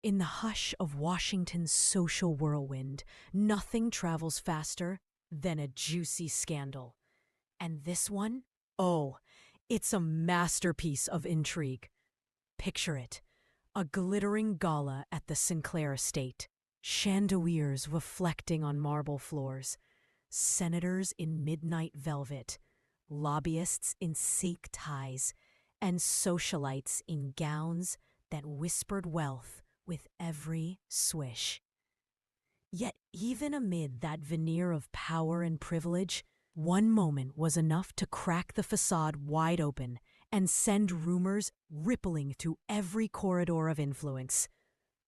In the hush of Washington's social whirlwind, nothing travels faster than a juicy scandal. And this one? Oh, it's a masterpiece of intrigue. Picture it, a glittering gala at the Sinclair estate, chandeliers reflecting on marble floors, senators in midnight velvet, lobbyists in silk ties, and socialites in gowns that whispered wealth with every swish. Yet even amid that veneer of power and privilege, one moment was enough to crack the facade wide open and send rumors rippling through every corridor of influence.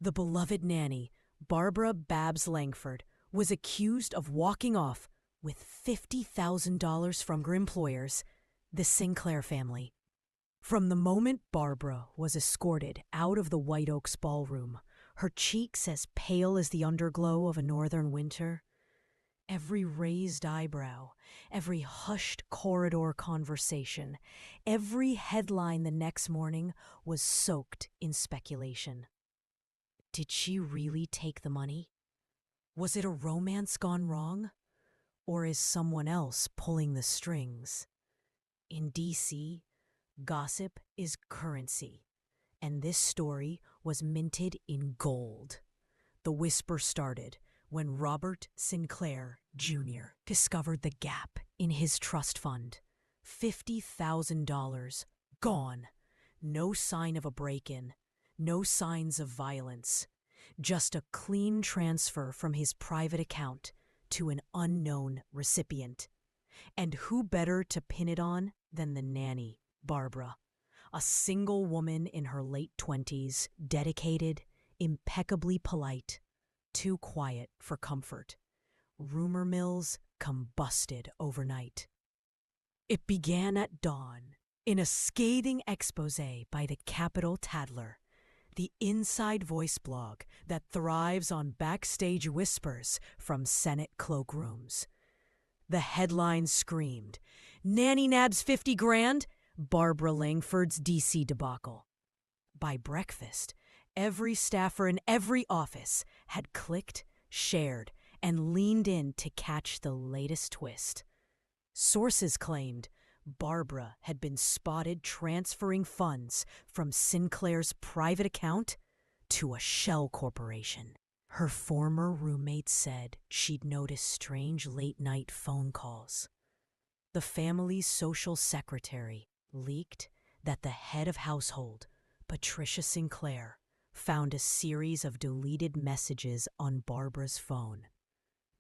The beloved nanny, Barbara Babs Langford, was accused of walking off with $50,000 from her employers, the Sinclair family. From the moment Barbara was escorted out of the White Oaks ballroom, her cheeks as pale as the underglow of a northern winter, every raised eyebrow, every hushed corridor conversation, every headline the next morning was soaked in speculation. Did she really take the money? Was it a romance gone wrong? Or is someone else pulling the strings? In D.C., gossip is currency, and this story was minted in gold. The whisper started when Robert Sinclair, Jr. discovered the gap in his trust fund. $50,000 gone. No sign of a break-in, no signs of violence, just a clean transfer from his private account to an unknown recipient. And who better to pin it on than the nanny, Barbara, a single woman in her late 20s, dedicated, impeccably polite, too quiet for comfort. Rumor mills combusted overnight. It began at dawn in a scathing exposé by the Capitol Tattler, the inside voice blog that thrives on backstage whispers from Senate cloakrooms. The headline screamed, "Nanny nabs 50 grand, Barbara Langford's DC debacle." By breakfast, every staffer in every office had clicked, shared, and leaned in to catch the latest twist. Sources claimed Barbara had been spotted transferring funds from Sinclair's private account to a shell corporation. Her former roommate said she'd noticed strange late-night phone calls. The family's social secretary leaked that the head of household, Patricia Sinclair, found a series of deleted messages on Barbara's phone.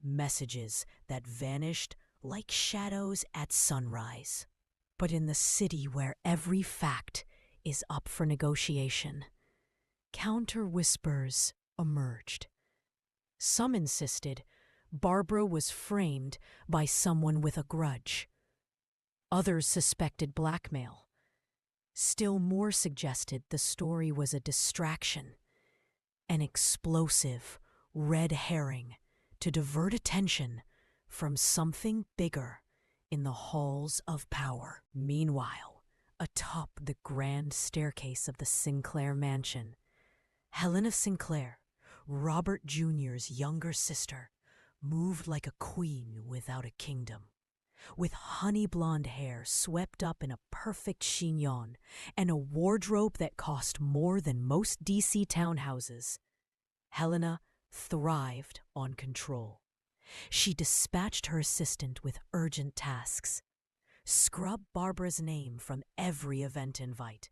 Messages that vanished like shadows at sunrise. But in the city where every fact is up for negotiation, counter whispers emerged. Some insisted Barbara was framed by someone with a grudge. Others suspected blackmail. Still more suggested the story was a distraction, an explosive red herring to divert attention from something bigger in the halls of power. Meanwhile, atop the grand staircase of the Sinclair mansion, Helena Sinclair, Robert Jr.'s younger sister, moved like a queen without a kingdom. With honey blonde hair swept up in a perfect chignon and a wardrobe that cost more than most DC townhouses, Helena thrived on control. She dispatched her assistant with urgent tasks. Scrub Barbara's name from every event invite,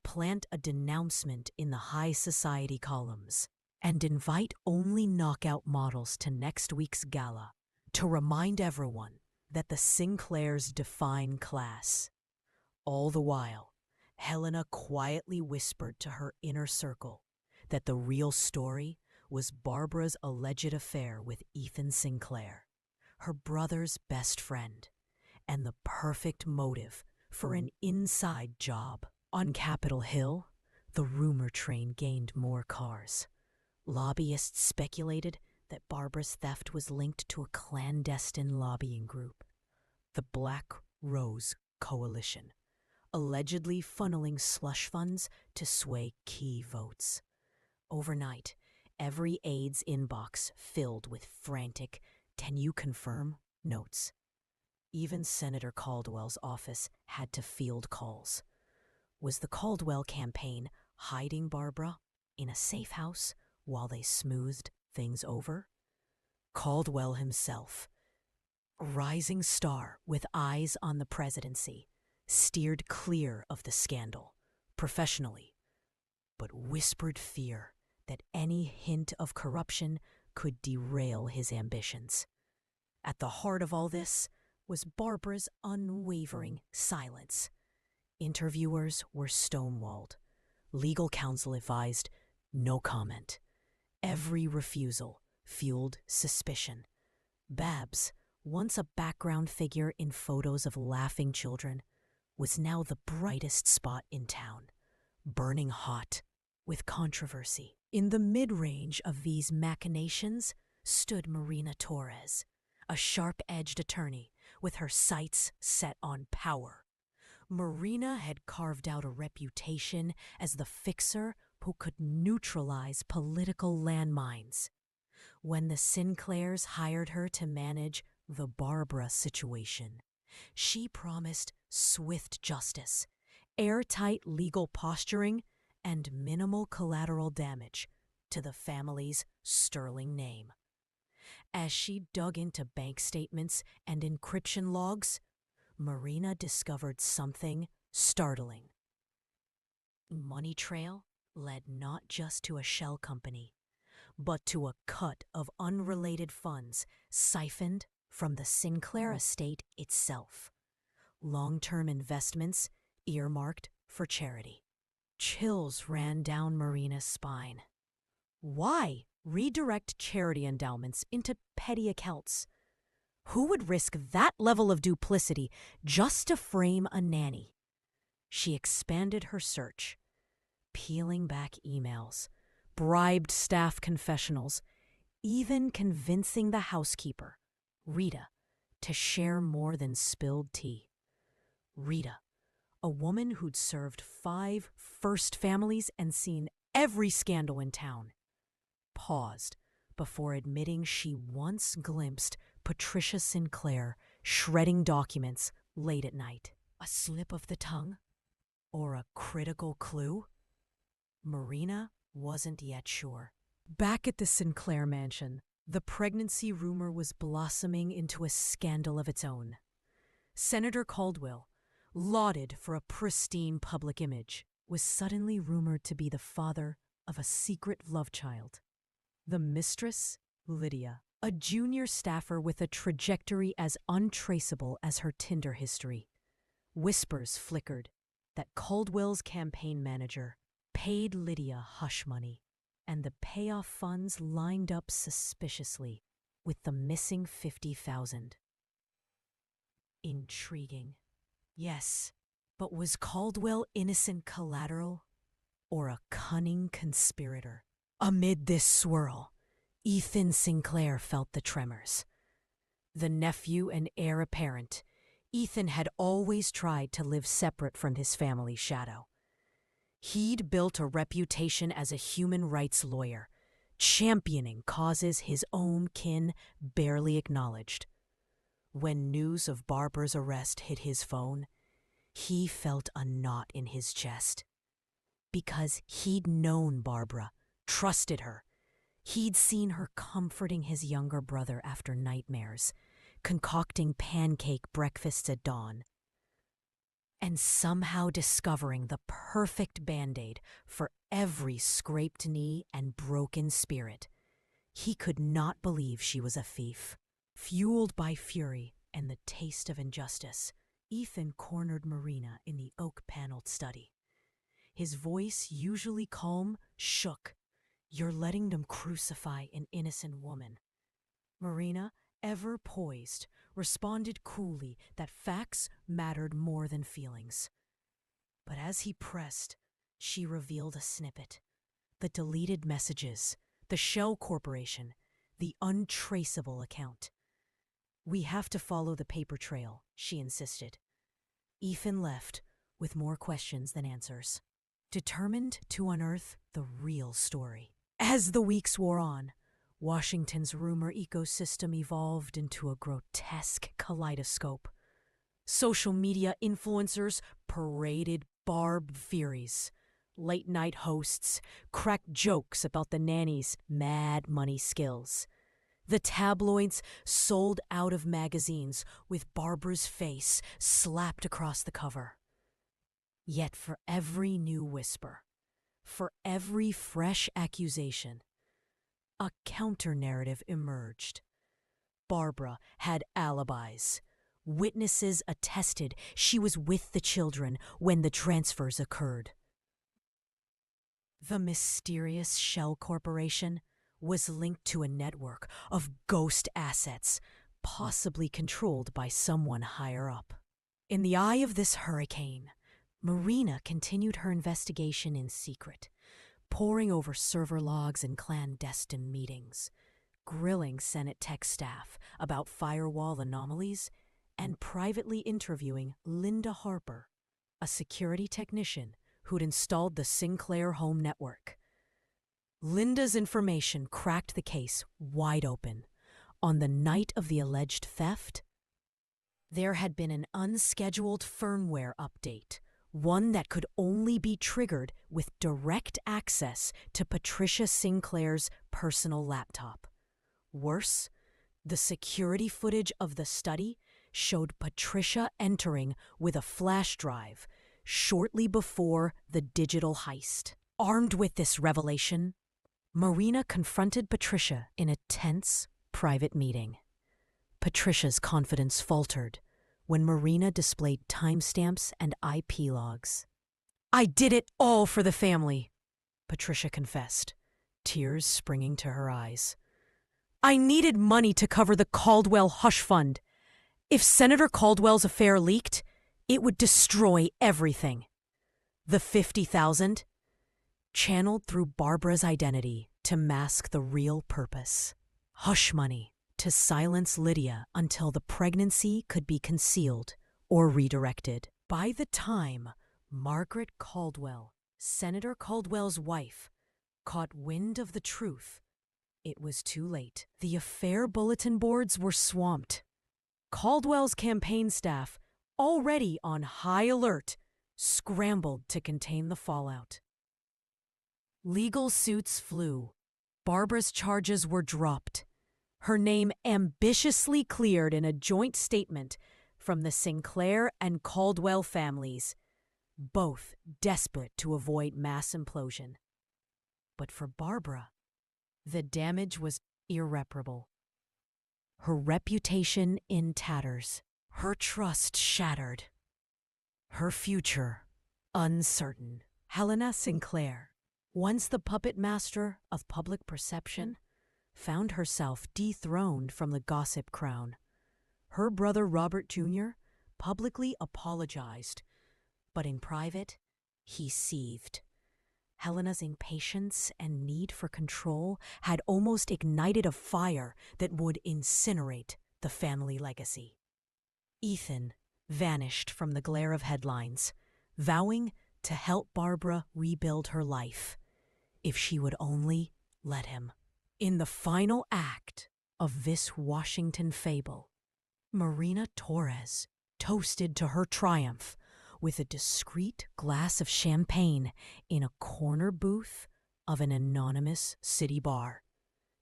plant a denouncement in the high society columns, and invite only knockout models to next week's gala to remind everyone that the Sinclairs define class. All the while, Helena quietly whispered to her inner circle that the real story was Barbara's alleged affair with Ethan Sinclair, her brother's best friend, and the perfect motive for an inside job. On Capitol Hill, the rumor train gained more cars. Lobbyists speculated that Barbara's theft was linked to a clandestine lobbying group, the Black Rose Coalition, allegedly funneling slush funds to sway key votes. Overnight, every aide's inbox filled with frantic, "Can you confirm?" notes. Even Senator Caldwell's office had to field calls. Was the Caldwell campaign hiding Barbara in a safe house while they smoothed things over? Caldwell himself, a rising star with eyes on the presidency, steered clear of the scandal, professionally, but whispered fear that any hint of corruption could derail his ambitions. At the heart of all this was Barbara's unwavering silence. Interviewers were stonewalled. Legal counsel advised no comment. Every refusal fueled suspicion. Babs, once a background figure in photos of laughing children, was now the brightest spot in town, burning hot with controversy. In the mid-range of these machinations stood Marina Torres, a sharp-edged attorney with her sights set on power. Marina had carved out a reputation as the fixer who could neutralize political landmines. When the Sinclairs hired her to manage the Barbara situation, she promised swift justice, airtight legal posturing, and minimal collateral damage to the family's sterling name. As she dug into bank statements and encryption logs, Marina discovered something startling. Money trail led not just to a shell company, but to a cut of unrelated funds siphoned from the Sinclair estate itself. Long-term investments earmarked for charity. Chills ran down Marina's spine. Why redirect charity endowments into petty accounts? Who would risk that level of duplicity just to frame a nanny? She expanded her search, peeling back emails, bribed staff confessionals, even convincing the housekeeper, Rita, to share more than spilled tea. Rita, a woman who'd served 5 first families and seen every scandal in town, paused before admitting she once glimpsed Patricia Sinclair shredding documents late at night. A slip of the tongue? Or a critical clue? Marina wasn't yet sure. Back at the Sinclair mansion, the pregnancy rumor was blossoming into a scandal of its own. Senator Caldwell, lauded for a pristine public image, was suddenly rumored to be the father of a secret love child. The mistress, Lydia, a junior staffer with a trajectory as untraceable as her Tinder history. Whispers flickered that Caldwell's campaign manager paid Lydia hush money, and the payoff funds lined up suspiciously with the missing $50,000. Intriguing. Yes, but was Caldwell innocent collateral or a cunning conspirator? Amid this swirl, Ethan Sinclair felt the tremors. The nephew and heir apparent, Ethan had always tried to live separate from his family's shadow. He'd built a reputation as a human rights lawyer, championing causes his own kin barely acknowledged. When news of Barbara's arrest hit his phone, he felt a knot in his chest. Because he'd known Barbara, trusted her. He'd seen her comforting his younger brother after nightmares, concocting pancake breakfasts at dawn, and somehow discovering the perfect Band-Aid for every scraped knee and broken spirit. He could not believe she was a thief. Fueled by fury and the taste of injustice, Ethan cornered Marina in the oak-paneled study. His voice, usually calm, shook. "You're letting them crucify an innocent woman." Marina, ever poised, responded coolly that facts mattered more than feelings. But as he pressed, she revealed a snippet. The deleted messages, the shell corporation, the untraceable account. "We have to follow the paper trail," she insisted. Ethan left with more questions than answers, determined to unearth the real story. As the weeks wore on, Washington's rumor ecosystem evolved into a grotesque kaleidoscope. Social media influencers paraded Barb theories. Late-night hosts cracked jokes about the nanny's mad money skills. The tabloids sold out of magazines with Barbara's face slapped across the cover. Yet for every new whisper, for every fresh accusation, a counter-narrative emerged. Barbara had alibis. Witnesses attested she was with the children when the transfers occurred. The mysterious Shell Corporation was linked to a network of ghost assets, possibly controlled by someone higher up. In the eye of this hurricane, Marina continued her investigation in secret, poring over server logs and clandestine meetings, grilling Senate tech staff about firewall anomalies, and privately interviewing Linda Harper, a security technician who'd installed the Sinclair home network. Linda's information cracked the case wide open. On the night of the alleged theft, there had been an unscheduled firmware update, one that could only be triggered with direct access to Patricia Sinclair's personal laptop. Worse, the security footage of the study showed Patricia entering with a flash drive shortly before the digital heist. Armed with this revelation, Marina confronted Patricia in a tense, private meeting. Patricia's confidence faltered when Marina displayed timestamps and IP logs. "I did it all for the family," Patricia confessed, tears springing to her eyes. "I needed money to cover the Caldwell hush fund. If Senator Caldwell's affair leaked, it would destroy everything. The $50,000 channeled through Barbara's identity to mask the real purpose. Hush money to silence Lydia until the pregnancy could be concealed or redirected. By the time Margaret Caldwell, Senator Caldwell's wife, caught wind of the truth, it was too late. The affair bulletin boards were swamped. Caldwell's campaign staff, already on high alert, scrambled to contain the fallout. Legal suits flew. Barbara's charges were dropped. Her name ambitiously cleared in a joint statement from the Sinclair and Caldwell families, both desperate to avoid mass implosion. But for Barbara, the damage was irreparable. Her reputation in tatters, her trust shattered, her future uncertain. Helena Sinclair, once the puppet master of public perception, found herself dethroned from the gossip crown. Her brother Robert Jr. publicly apologized, but in private, he seethed. Helena's impatience and need for control had almost ignited a fire that would incinerate the family legacy. Ethan vanished from the glare of headlines, vowing to help Barbara rebuild her life, if she would only let him. In the final act of this Washington fable, Marina Torres toasted to her triumph with a discreet glass of champagne in a corner booth of an anonymous city bar.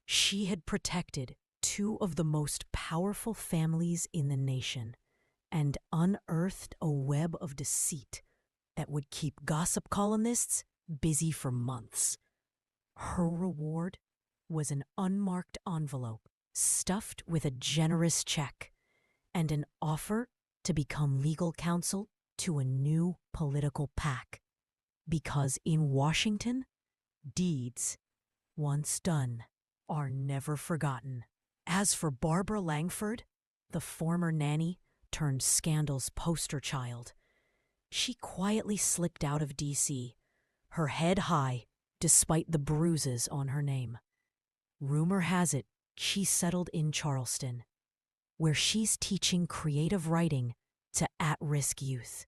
She had protected two of the most powerful families in the nation and unearthed a web of deceit that would keep gossip columnists busy for months. Her reward was an unmarked envelope stuffed with a generous check and an offer to become legal counsel to a new political PAC. Because in Washington, deeds once done are never forgotten. As for Barbara Langford, the former nanny turned scandal's poster child, she quietly slipped out of D.C., her head high despite the bruises on her name. Rumor has it she settled in Charleston, where she's teaching creative writing to at-risk youth.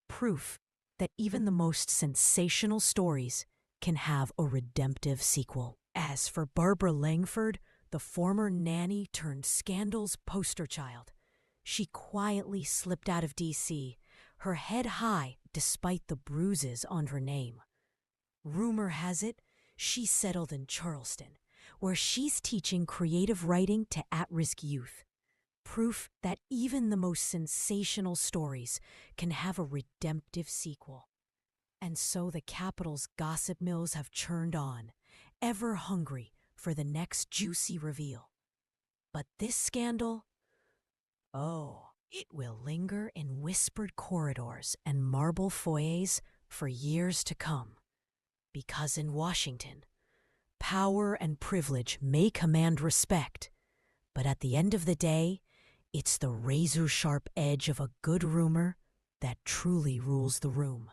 Proof that even the most sensational stories can have a redemptive sequel. As for Barbara Langford, the former nanny turned scandal's poster child, she quietly slipped out of D.C., her head high despite the bruises on her name. Rumor has it, she settled in Charleston, where she's teaching creative writing to at-risk youth. Proof that even the most sensational stories can have a redemptive sequel. And so the capital's gossip mills have churned on, ever hungry for the next juicy reveal. But this scandal, oh, it will linger in whispered corridors and marble foyers for years to come. Because in Washington, power and privilege may command respect, but at the end of the day, it's the razor-sharp edge of a good rumor that truly rules the room.